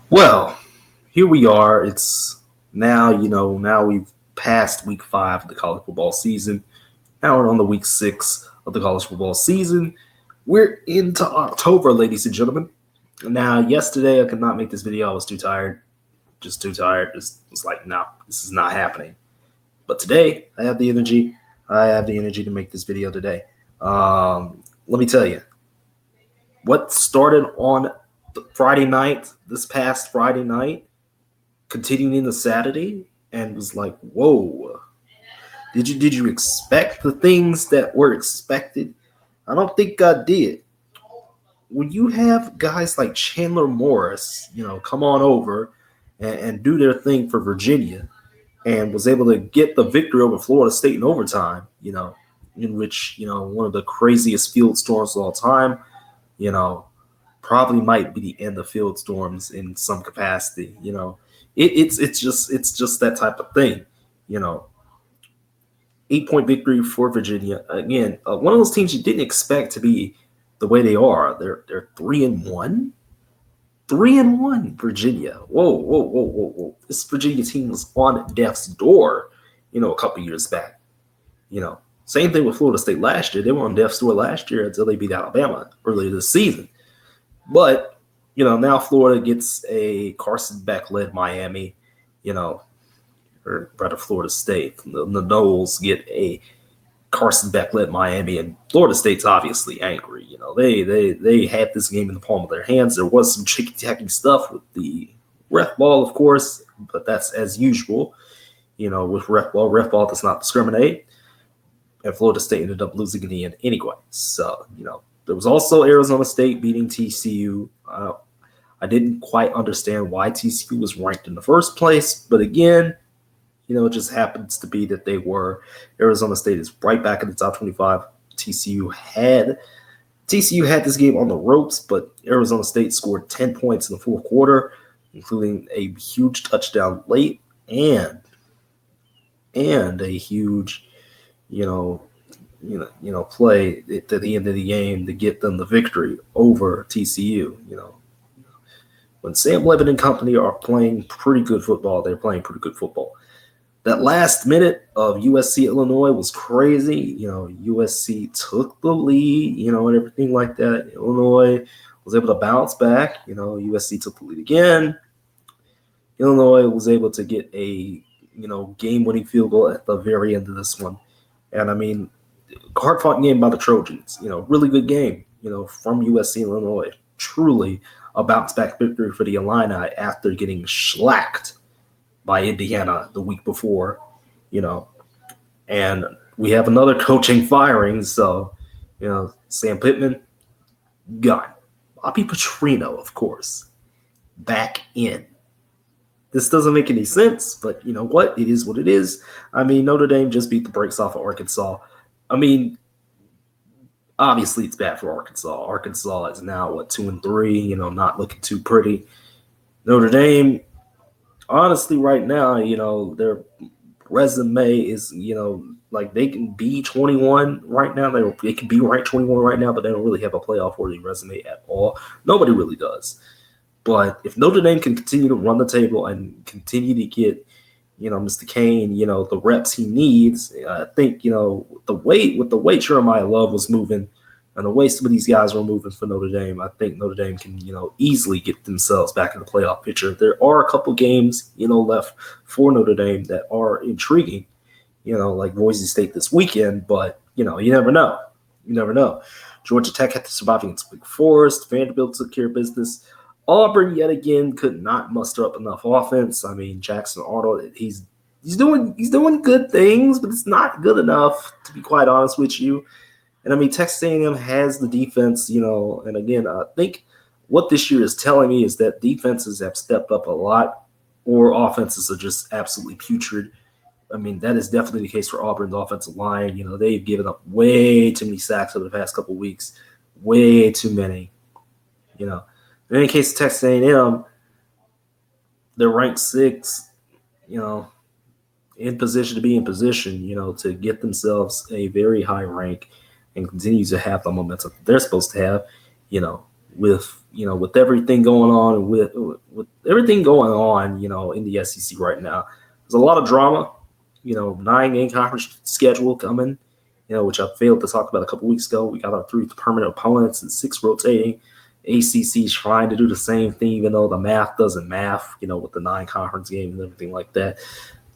Well, here we are. It's now, now we've passed week 5 of the college football season. Now we're on the week 6 of the college football season. We're into October, ladies and gentlemen. Now, yesterday I could not make this video. I was too tired. Just too tired. Just was like, no, this is not happening. But today, I have the energy. I have the energy to make this video today. Let me tell you, what started on Friday night, this past Friday night, continuing into Saturday, and was like, whoa. Did you expect the things that were expected? I don't think I did. When you have guys like Chandler Morris, come on over and do their thing for Virginia, and was able to get the victory over Florida State in overtime, in which, one of the craziest field storms of all time, you know, probably might be the end of field storms in some capacity. It's just that type of thing. You know, 8 point victory for Virginia again. One of those teams you didn't expect to be the way they are. They're 3-1. 3-1, Virginia. Whoa, whoa, whoa, whoa, whoa. This Virginia team was on death's door, a couple years back. Same thing with Florida State last year. They were on death's door last year until they beat Alabama earlier this season. But, now Florida gets a Carson Beck led Miami, or rather Florida State. The Noles get a Carson Beck led Miami, and Florida State's obviously angry. They had this game in the palm of their hands. There was some tricky-tacky stuff with the ref ball, of course, but that's as usual. With ref ball does not discriminate. And Florida State ended up losing in the end anyway. So, there was also Arizona State beating TCU. I didn't quite understand why TCU was ranked in the first place, but again, it just happens to be that they were. Arizona State is right back in the top 25. TCU had this game on the ropes, but Arizona State scored 10 points in the fourth quarter, including a huge touchdown late and a huge, play at the end of the game to get them the victory over TCU. When Sam Levitt and company are playing pretty good football, they're playing pretty good football. That last minute of USC Illinois was crazy. USC took the lead, and everything like that. Illinois was able to bounce back. USC took the lead again. Illinois was able to get a, game-winning field goal at the very end of this one. And, I mean, hard-fought game by the Trojans. Really good game, from USC Illinois. Truly a bounce-back victory for the Illini after getting shellacked by Indiana the week before, and we have another coaching firing. So, Sam Pittman, gone. Bobby Petrino, of course, back in. This doesn't make any sense, but you know what? It is what it is. I mean, Notre Dame just beat the brakes off of Arkansas. I mean, obviously it's bad for Arkansas. Arkansas is now, 2-3, not looking too pretty. Notre Dame, honestly, right now, their resume is, like they can be 21 right now. They can be ranked 21 right now, but they don't really have a playoff-worthy resume at all. Nobody really does. But if Notre Dame can continue to run the table and continue to get, Mr. Kane, the reps he needs, I think, the way Jeremiah Love was moving and the way some of these guys were moving for Notre Dame, I think Notre Dame can, easily get themselves back in the playoff picture. There are a couple games, left for Notre Dame that are intriguing, like Boise State this weekend, but, you never know. You never know. Georgia Tech had to survive against Wake Forest. Vanderbilt took care of business. Auburn, yet again, could not muster up enough offense. I mean, Jackson Arnold, he's doing good things, but it's not good enough, to be quite honest with you. And I mean, Texas A&M has the defense, and again, I think what this year is telling me is that defenses have stepped up a lot, or offenses are just absolutely putrid. I mean, that is definitely the case for Auburn's offensive line. They've given up way too many sacks over the past couple of weeks, way too many. In any case, Texas A&M, they're ranked 6, in position to be in position, to get themselves a very high rank and continue to have the momentum they're supposed to have, with everything going on with everything going on, in the SEC right now. There's a lot of drama. 9-game conference schedule coming, which I failed to talk about a couple weeks ago. We got our 3 permanent opponents and 6 rotating. ACC's trying to do the same thing, even though the math doesn't math, with the 9 conference game and everything like that.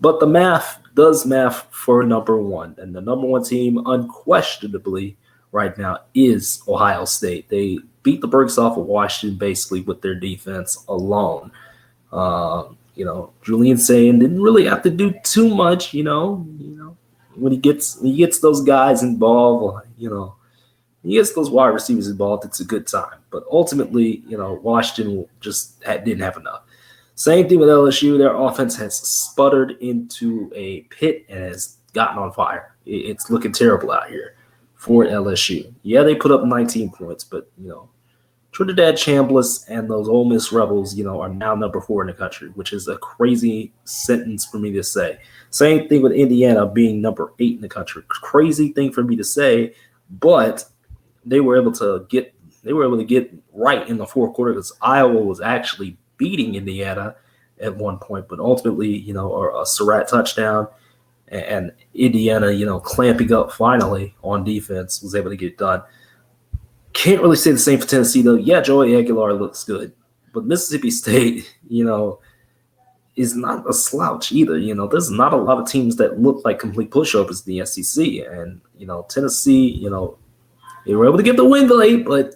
But the math does math for number 1. And the number 1 team, unquestionably, right now is Ohio State. They beat the brakes off of Washington basically with their defense alone. Julian Sayin didn't really have to do too much, when he gets those guys involved, he gets those wide receivers involved, it's a good time. But ultimately, Washington just didn't have enough. Same thing with LSU. Their offense has sputtered into a pit and has gotten on fire. It's looking terrible out here for LSU. Yeah, they put up 19 points, but, Trinidad Chambliss and those Ole Miss Rebels, are now number 4 in the country, which is a crazy sentence for me to say. Same thing with Indiana being number 8 in the country. Crazy thing for me to say, but they were able to get right in the fourth quarter because Iowa was actually beating Indiana at one point, but ultimately, a Surratt touchdown and Indiana, clamping up finally on defense was able to get it done. Can't really say the same for Tennessee, though. Yeah, Joey Aguilar looks good. But Mississippi State, is not a slouch either. There's not a lot of teams that look like complete pushovers in the SEC. And, Tennessee, they were able to get the win late, but,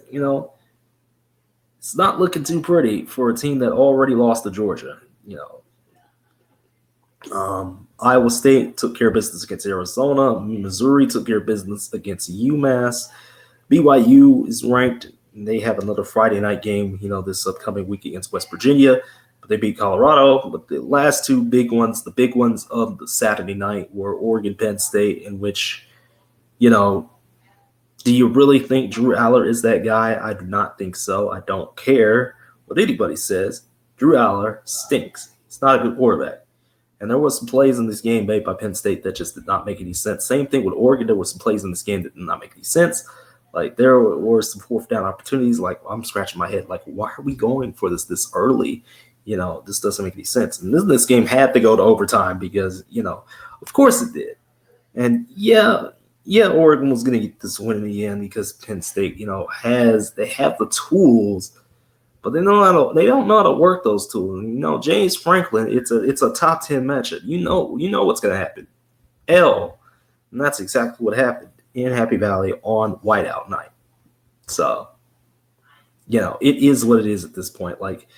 it's not looking too pretty for a team that already lost to Georgia. Iowa State took care of business against Arizona. Missouri took care of business against UMass. BYU is ranked, and they have another Friday night game, this upcoming week against West Virginia. But they beat Colorado. But the last 2 big ones, the big ones of the Saturday night, were Oregon, Penn State, in which, do you really think Drew Aller is that guy? I do not think so. I don't care what anybody says. Drew Aller stinks. He's not a good quarterback. And there were some plays in this game made by Penn State that just did not make any sense. Same thing with Oregon. There were some plays in this game that did not make any sense. Like, there were some 4th down opportunities. Like, I'm scratching my head. Like, why are we going for this early? This doesn't make any sense. And this game had to go to overtime because, of course it did. And, yeah, Oregon was going to get this win in the end because Penn State, they have the tools, but they don't know how to work those tools. James Franklin, it's a top 10 matchup. You know what's going to happen. And that's exactly what happened in Happy Valley on whiteout night. So, it is what it is at this point. Like,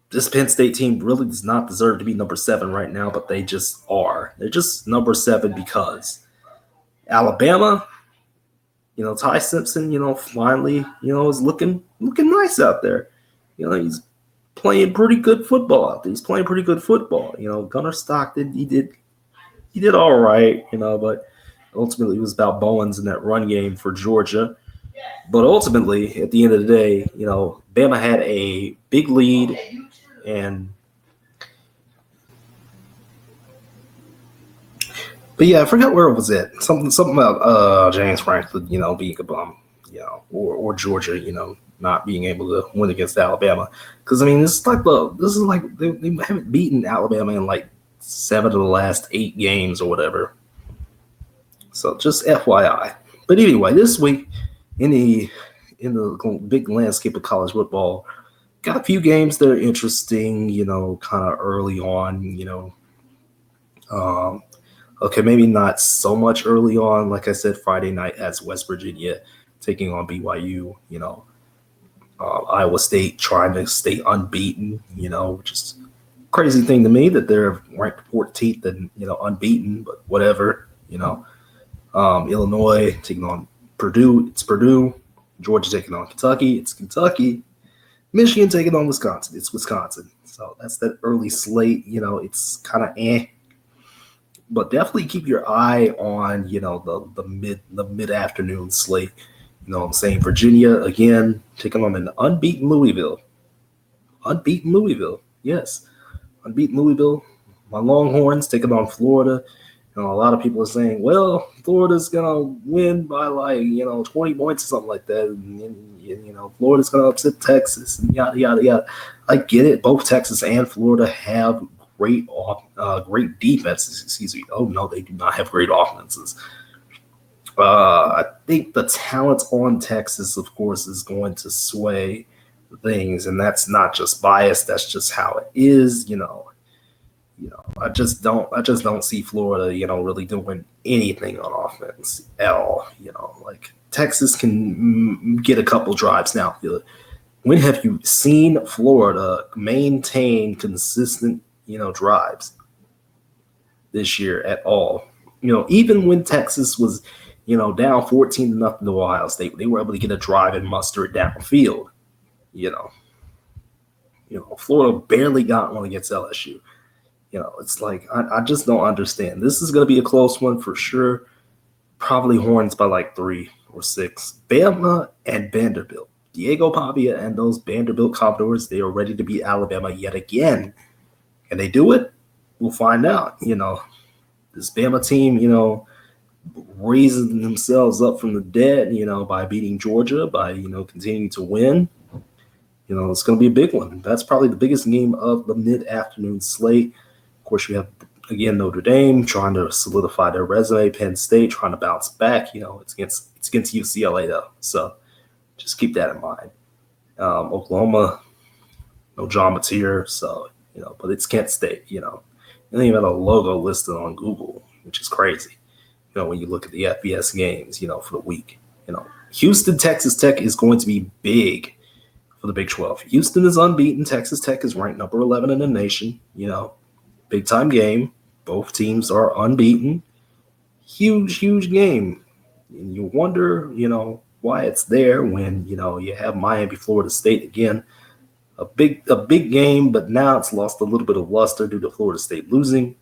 this Penn State team really does not deserve to be number 7 right now, but they just are. They're just number 7 because Alabama, Ty Simpson, finally, is looking nice out there. He's playing pretty good football out there. He's playing pretty good football. Gunnar Stockton, he did all right, but ultimately it was about Bowens in that run game for Georgia. But ultimately, at the end of the day, Bama had a big lead, but yeah, I forgot where it was at. Something about James Franklin, being a bum, or Georgia, not being able to win against Alabama. Because this is like they haven't beaten Alabama in like 7 of the last 8 games or whatever. So just FYI. But anyway, this week in the big landscape of college football, got a few games that are interesting, kind of early on, okay, maybe not so much early on. Like I said, Friday night as West Virginia taking on BYU, Iowa State trying to stay unbeaten, which is a crazy thing to me that they're ranked 14th and, unbeaten, but whatever, Illinois taking on Purdue, it's Purdue. Georgia taking on Kentucky, it's Kentucky. Michigan taking on Wisconsin, it's Wisconsin. So that's that early slate, it's kind of but definitely keep your eye on, the mid-afternoon slate. I'm saying? Virginia, again, taking on an unbeaten Louisville. Unbeaten Louisville, yes. Unbeaten Louisville. My Longhorns taking on Florida. A lot of people are saying, well, Florida's going to win by 20 points or something like that. And Florida's going to upset Texas and yada, yada, yada. I get it. Both Texas and Florida have great defenses. Excuse me. Oh, no, they do not have great offenses. I think the talent on Texas, of course, is going to sway things. And that's not just bias. That's just how it is, I just don't see Florida, really doing anything on offense at all. Like Texas can get a couple drives now. When have you seen Florida maintain consistent, drives this year at all? Even when Texas was, down 14-0 to Ohio State, they were able to get a drive and muster it downfield. Florida barely got one against LSU. It's like, I just don't understand. This is going to be a close one for sure. Probably Horns by 3 or 6. Bama and Vanderbilt. Diego Pavia and those Vanderbilt Commodores, they are ready to beat Alabama yet again. Can they do it? We'll find out. This Bama team, raising themselves up from the dead, by beating Georgia, by, continuing to win. It's going to be a big one. That's probably the biggest game of the mid-afternoon slate. Of course, you have, again, Notre Dame trying to solidify their resume. Penn State trying to bounce back. It's against UCLA, though. So just keep that in mind. Oklahoma, no John Mateer. So, but it's Kent State, And they even have a logo listed on Google, which is crazy, when you look at the FBS games, for the week. Houston, Texas Tech is going to be big for the Big 12. Houston is unbeaten. Texas Tech is ranked number 11 in the nation. Big time game. Both teams are unbeaten. Huge, huge game. And you wonder, why it's there when, you have Miami, Florida State again. A big game, but now it's lost a little bit of luster due to Florida State losing.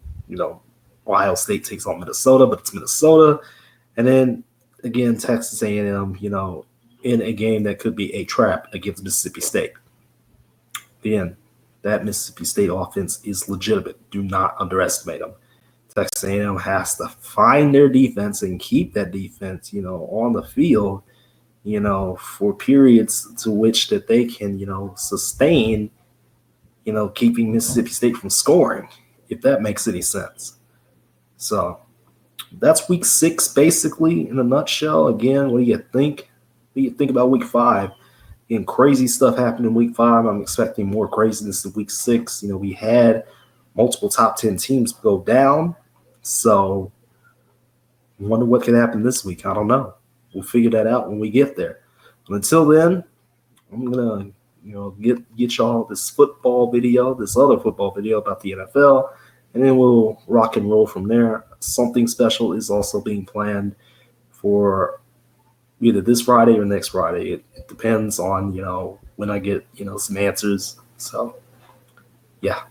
Ohio State takes on Minnesota, but it's Minnesota. And then, again, Texas A&M, in a game that could be a trap against Mississippi State. Again, that Mississippi State offense is legitimate. Do not underestimate them. Texas A&M has to find their defense and keep that defense, on the field, for periods to which that they can, sustain, keeping Mississippi State from scoring, if that makes any sense. So that's week 6, basically, in a nutshell. Again, what do you think? What do you think about week 5? Again, crazy stuff happened in week 5. I'm expecting more craziness in week 6. We had multiple top 10 teams go down. So I wonder what could happen this week. I don't know. We'll figure that out when we get there. But until then, I'm going to, get y'all this football video, this other football video about the NFL, and then we'll rock and roll from there. Something special is also being planned for either this Friday or next Friday. It depends on, when I get, some answers. So, yeah.